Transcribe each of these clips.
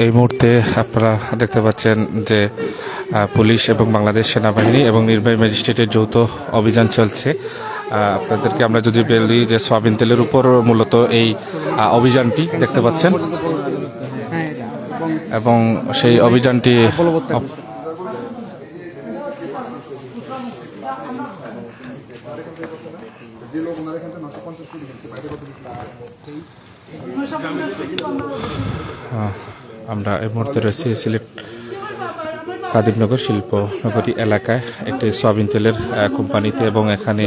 এই মুহূর্তে আপনারা দেখতে পাচ্ছেন যে পুলিশ এবং বাংলাদেশ সেনাবাহিনী এবং নির্বাহী ম্যাজিস্ট্রেটের যৌথ অভিযান চলছে। আপনাদেরকে আমরা যদি বলি যে সয়াবিন তেলের উপর মূলত এই অভিযানটি দেখতে পাচ্ছেন এবং সেই অভিযানটি আমরা এই মুহূর্তে রয়েছি সিলেট খাদিমনগর শিল্পনগরী এলাকায় একটি সয়াবিন তেলের কোম্পানিতে এবং এখানে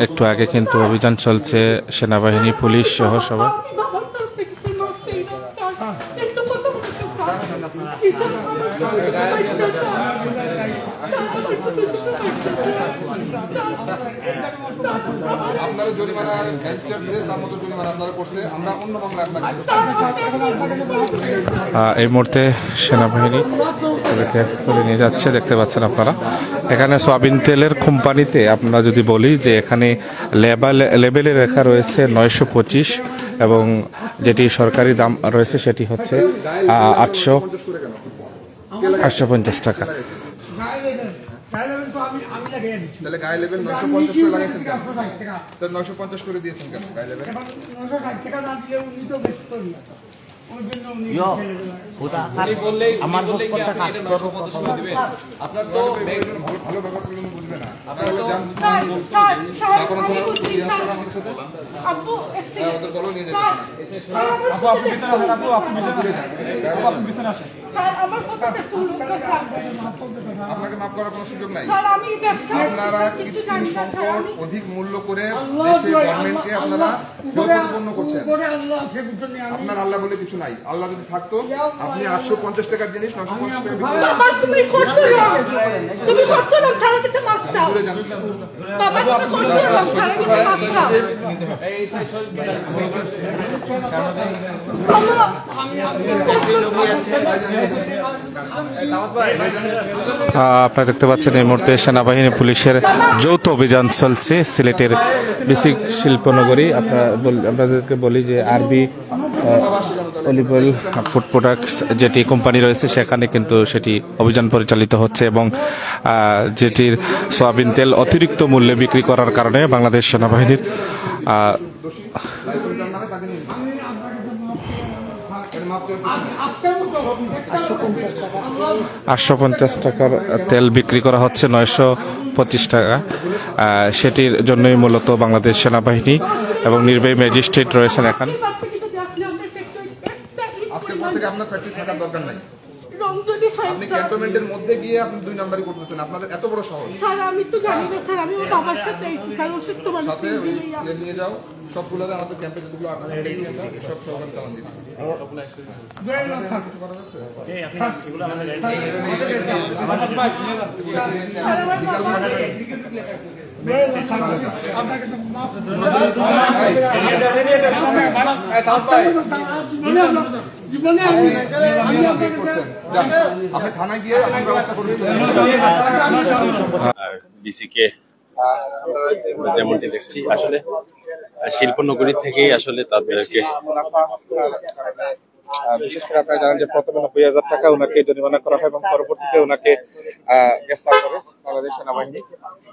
একটু আগে কিন্তু অভিযান চলছে সেনাবাহিনী পুলিশ সহ সবাই। এই মুহূর্তে সেনাবাহিনী তুলে নিয়ে যাচ্ছে, দেখতে পাচ্ছেন আপনারা। এখানে সয়াবিন তেলের কোম্পানিতে আপনারা যদি বলি যে এখানে লেবেলে লেখা রয়েছে 925 এবং যেটি সরকারি দাম রয়েছে সেটি হচ্ছে 850 টাকা। তাহলে গায়ে লেবেল 950 করে লাগাইছেন কেন? তো 950 করে দিয়েছেন কেন গায়ে লেবেল? 960 টাকা না দিলে উনি তো বেশি তো না। ওই জন্য উনি বললেই আমার বলতে কাজ করব দিবেন। আপনার তো ভালো ব্যবহার করলে বুঝবে না। আপনারা জান আপু ওদের বলো নিয়ে যাবেন। আপু আপনি ভিতরে আসেন, আপনি ভিতরে যান। আপনি ভিতরে আসেন। স্যার আমার কথা একটু আপনাকে মাফ করার কোনো সুযোগ নাই। আপনারা কৃত্রিম সংকট অধিক মূল্য করে দেশের গভর্নমেন্টকে আপনারা প্রতিপন্ন করছেন। আপনার আল্লাহ বলে কিছু নাই। আল্লাহ যদি থাকতো আপনি 850 টাকার জিনিস 950 টাকা বিক্রি আপনারা দেখতে পাচ্ছেন এই মুহূর্তে সেনাবাহিনী পুলিশের যৌথ অভিযান চলছে সিলেটের বেসিক শিল্পনগরী। আপনাদেরকে বলি যে আরবি অলিভ অয়েল ফুড প্রোডাক্টস যেটি কোম্পানি রয়েছে সেখানে কিন্তু সেটি অভিযান পরিচালিত হচ্ছে এবং যেটির সয়াবিন তেল অতিরিক্ত মূল্যে বিক্রি করার কারণে বাংলাদেশ সেনাবাহিনীর 850 টাকার তেল বিক্রি করা হচ্ছে 925 টাকা। সেটির জন্যই মূলত বাংলাদেশ সেনাবাহিনী এবং নির্বাহী ম্যাজিস্ট্রেট রয়েছেন এখানে। আজকের পর থেকে আপনার ফ্যাক্টরি থাকার দরকার নাই। আপনি ক্যান্টনমেন্টের মধ্যে গিয়ে আপনি 2 নাম্বারই করতেছেন। আপনাদের এত বড় সাহস। স্যার আমি তো জানি না স্যার, আমি ওর বাবার সাথে এসেছি স্যার, অসুস্থ মানুষ সাথে নিয়ে যাও সবগুলোরে আমাদের ক্যাম্পে যেগুলো আপনারা এসেছি আমরা সব সহকার চালান দিই। এগুলো আমাদের বিসিকে যেমনটি দেখছি আসলে শিল্পনগরী থেকেই আসলে তাদেরকে বিশেষ করে আপনারা জানেন যে প্রথমে 90,000 টাকা ওনাকে জরিমানা করা হয় এবং পরবর্তীতে ওনাকে গ্রেফতার করে বাংলাদেশ সেনাবাহিনী।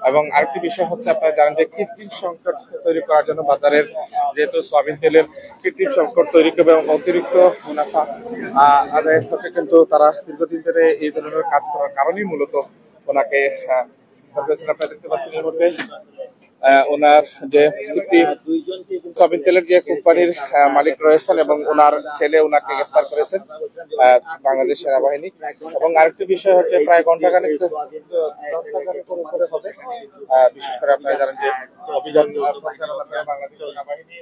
এবং আরেকটি বিষয় হচ্ছে আপনারা জানেন যে কৃত্রিম সংকট তৈরি করার জন্য বাজারের যেহেতু সয়াবিন তেলের কৃত্রিম সংকট তৈরি করবে এবং অতিরিক্ত মুনাফা আদায়ের সাথে কিন্তু তারা দীর্ঘদিন ধরে এই ধরনের কাজ করার কারণেই মূলত ওনাকে আপনারা দেখতে পাচ্ছেন এর মধ্যে ওনার যে সয়াবিন তেলের যে কোম্পানির মালিক রয়েছেন এবং ওনার ছেলে ওনাকে গ্রেফতার করেছেন বাংলাদেশ সেনাবাহিনী। এবং আরেকটি বিষয় হচ্ছে প্রায় ঘন্টাখানেক উপরে হবে। বিশেষ করে আপনারা জানেন যে অভিযান বাংলাদেশ সেনাবাহিনী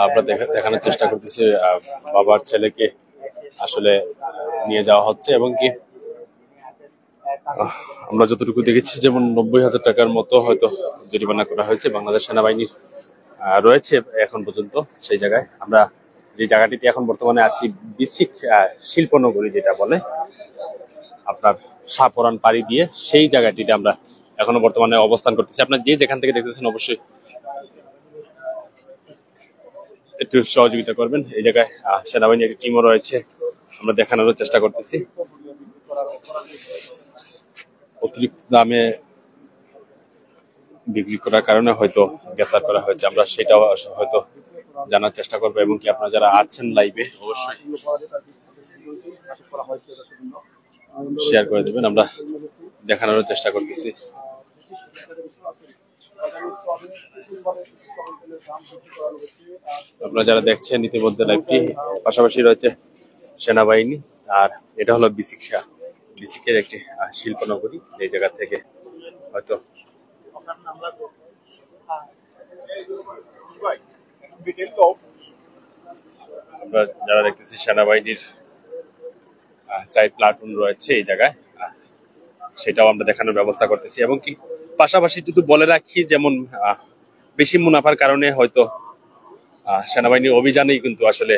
আমরা দেখানোর চেষ্টা করতেছি বাবার ছেলেকে আসলে নিয়ে যাওয়া হচ্ছে এবং কি আমরা যতটুকু দেখেছি যেমন 90,000 টাকার মতো হয়তো জরিমানা করা হয়েছে। বাংলাদেশ সেনাবাহিনী রয়েছে এখন পর্যন্ত সেই জায়গায়। আমরা যে জায়গাটিতে এখন বর্তমানে আছি বেসিক শিল্পনগরী যেটা বলে আপনার শাহপরান পাড়ি দিয়ে, সেই জায়গাটিতে আমরা এখনো বর্তমানে অবস্থান করতেছি। আপনার যে যেখান থেকে দেখতেছেন অবশ্যই একটু সহযোগিতা করবেন। এই জায়গায় সেনাবাহিনী একটি টিমও রয়েছে, আমরা দেখানোর চেষ্টা করতেছি। অতিরিক্ত দামে বিক্রি করার কারণে হয়তো গ্রেফতার করা হয়েছে, আমরা সেটাও হয়তো জানার চেষ্টা করবো। এবং কি আপনারা যারা আছেন লাইভে অবশ্যই শেয়ার করে দেবেন, আমরা দেখানোর চেষ্টা করতেছি। আপনারা যারা দেখছেন ইতিমধ্যে লাইভটি, পাশাপাশি রয়েছে সেনাবাহিনী, আর এটা হলো বিসিকের একটি শিল্পনগরী। এই জায়গা থেকে হয়তো আমরা যারা দেখতেছি সেনাবাহিনীর 4 প্লাটুন রয়েছে এই জায়গায়, সেটাও আমরা দেখানোর ব্যবস্থা করতেছি। এবং কি পাশাপাশি যদি বলে রাখি, যেমন বেশি মুনাফার কারণে হয়তো সেনাবাহিনীর অভিযানেই কিন্তু আসলে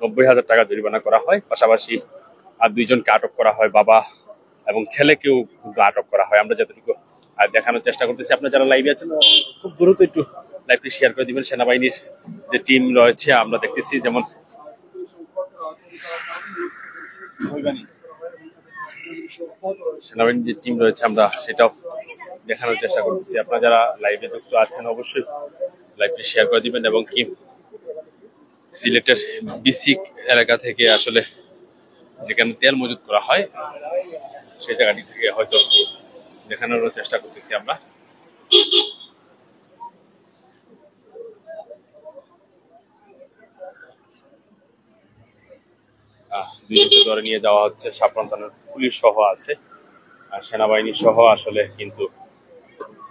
90,000 টাকা জরিমানা করা হয়। পাশাপাশি আর 2 জনকে আটক করা হয়, বাবা এবং ছেলেকেও কিন্তু আটক করা হয়। আমরা যতটুকু দেখানোর চেষ্টা করতেছি। আপনারা যারা লাইভে আছেন খুব দ্রুত একটু লাইভটি শেয়ার করে দিবেন। সেনাবাহিনীর যে টিম রয়েছে আমরা দেখতেছি, যেমন সেনাবাহিনীর যে টিম রয়েছে আমরা সেটাও দেখানোর চেষ্টা করতেছি। আপনারা যারা লাইভে যুক্ত আছেন অবশ্যই লাইভটি শেয়ার করে দিবেন। এবং কি সিলেটের বিসিক এলাকা থেকে আসলে যেখানে তেল মজুত করা হয় সেই জায়গাটি থেকে হয়তো দেখানোর চেষ্টা করতেছি আমরা। দুইজনকে ধরে নিয়ে যাওয়া হচ্ছে, সাপ্রান থানার পুলিশ সহ আছে, আর সেনাবাহিনী সহ আসলে কিন্তু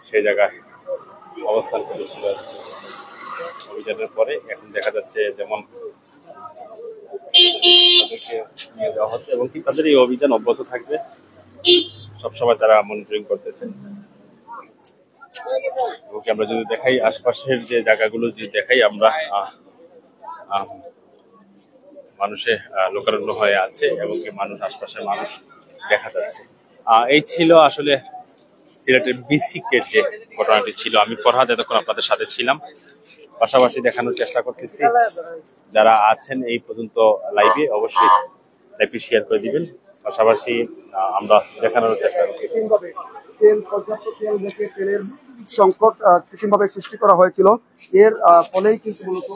সেই জায়গায় অবস্থান করেছিল অভিযানের পরে। এখন দেখা যাচ্ছে যেমন তাদেরকে নিয়ে যাওয়া হচ্ছে এবং কি তাদের এই অভিযান অব্যাহত থাকবে, সবসময় তারা মনিটরিং করতেছেন। এবং আমরা যদি দেখাই আশপাশের যে জায়গাগুলো যদি দেখাই, আমরা মানুষে লোকারণ্য হয়ে আছে এবং কি মানুষ, আশপাশের মানুষ দেখা যাচ্ছে। এই ছিল আসলে সিলেটের বিসিকের যে ঘটনাটি ছিল। আমি ফরহাদ এতক্ষণ আপনাদের সাথে ছিলাম, পাশাপাশি দেখানোর চেষ্টা করতেছি। যারা আছেন এই পর্যন্ত লাইভে অবশ্যই লাইভটি শেয়ার করে দিবেন, পাশাপাশি আমরা দেখানোর চেষ্টা করতেছি। পর্যাপ্ত তেল রেখে তেলের সংকট কৃত্রিমভাবে সৃষ্টি করা হয়েছিল, এর ফলেই কিন্তু মূলত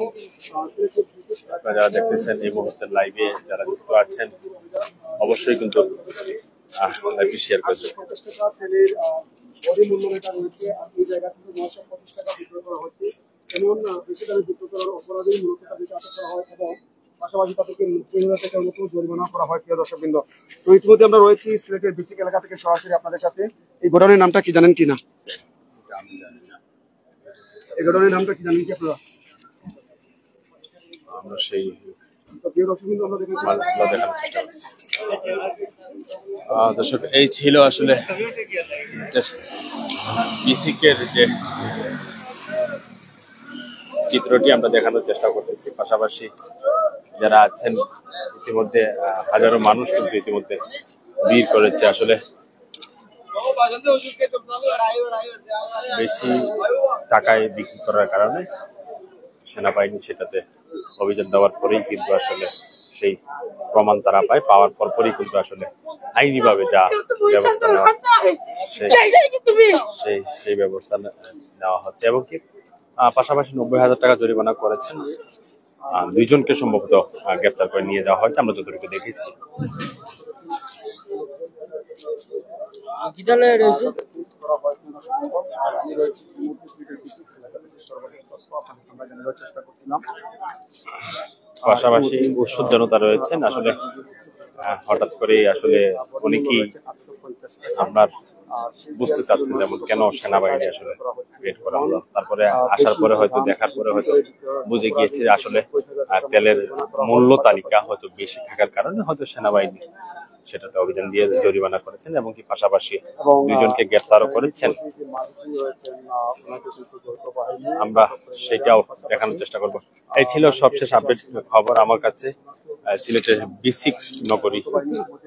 আপনারা যারা দেখতেছেন এই মুহূর্তে লাইভে যারা যুক্ত আছেন অবশ্যই কিন্তু লাইভটি শেয়ার করবেন। 50 টাকা তেলের বডি মূল্য রেখা রয়েছে, আর এই জায়গা থেকে 925 টাকা বিক্রয় করা হচ্ছে। এমন বেশি দামে বিক্রয় করার অপরাধেই মূলত তাদেরকে আটক করা হয় এবং পাশাপাশি তাদেরকে 90,000 টাকার মতো জরিমানা করা হয়। প্রিয় দর্শকবৃন্দ, তো ইতিমধ্যে আমরা রয়েছি সিলেটের বিসিক এলাকা থেকে সরাসরি আপনাদের সাথে। এই ঘটনার নামটা কি জানেন কিনা? এই ঘটনার নামটা কি জানেন কি আপনারা? আমরা সেই তো প্রিয় দর্শকবৃন্দ, আমরা দেখেছি দর্শক, এই ছিল আসলে বিসিকের যে চিত্রটি আমরা দেখানোর চেষ্টা করতেছি। পাশাপাশি যারা আছেন ইতিমধ্যে হাজারো মানুষ কিন্তু ইতিমধ্যে ভিড় করেছে। আসলে বেশি টাকায় বিক্রি করার কারণে সেনাবাহিনী সেটাতে অভিযান দেওয়ার পরেই কিন্তু আসলে সেই প্রমাণ তারা পাওয়ার পরপরই কিন্তু আসলে আইনিভাবে যা ব্যবস্থা নেওয়া সেই ব্যবস্থা নেওয়া হচ্ছে। এবং কি পাশাপাশি 90,000 টাকা জরিমানা করেছেন, 2 জনকে সম্ভবত গ্রেপ্তার করে নিয়ে যাওয়া হয়েছে আমরা যতটুকু দেখেছি। পাশাপাশি উৎসুক জনতা রয়েছেন। আসলে হঠাৎ করে আসলে অনেকেই আপনার বুঝতে চাচ্ছে যেমন কেন সেনাবাহিনী আসলে ক্রিয়েট করা হলো। তারপরে আসার পরে হয়তো দেখার পরে হয়তো বুঝে গিয়েছে আসলে তেলের মূল্য তালিকা হয়তো বেশি থাকার কারণে হয়তো সেনাবাহিনী সেটাতে অভিযান দিয়ে জরিমানা করেছেন এবং কি পাশাপাশি 2 জনকে গ্রেফতারও করেছেন। আমরা সেটাও দেখানোর চেষ্টা করব। এই ছিল সবশেষ আপডেট খবর আমার কাছে সিলেটের বিসিক নগরী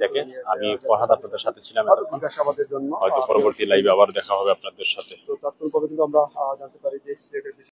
থেকে। আমি ফরহাদ আপনাদের সাথে ছিলাম। হয়তো পরবর্তী লাইভে আবার দেখা হবে আপনাদের সাথে। তো তাৎক্ষণিকভাবে কিন্তু আমরা জানতে পারি যে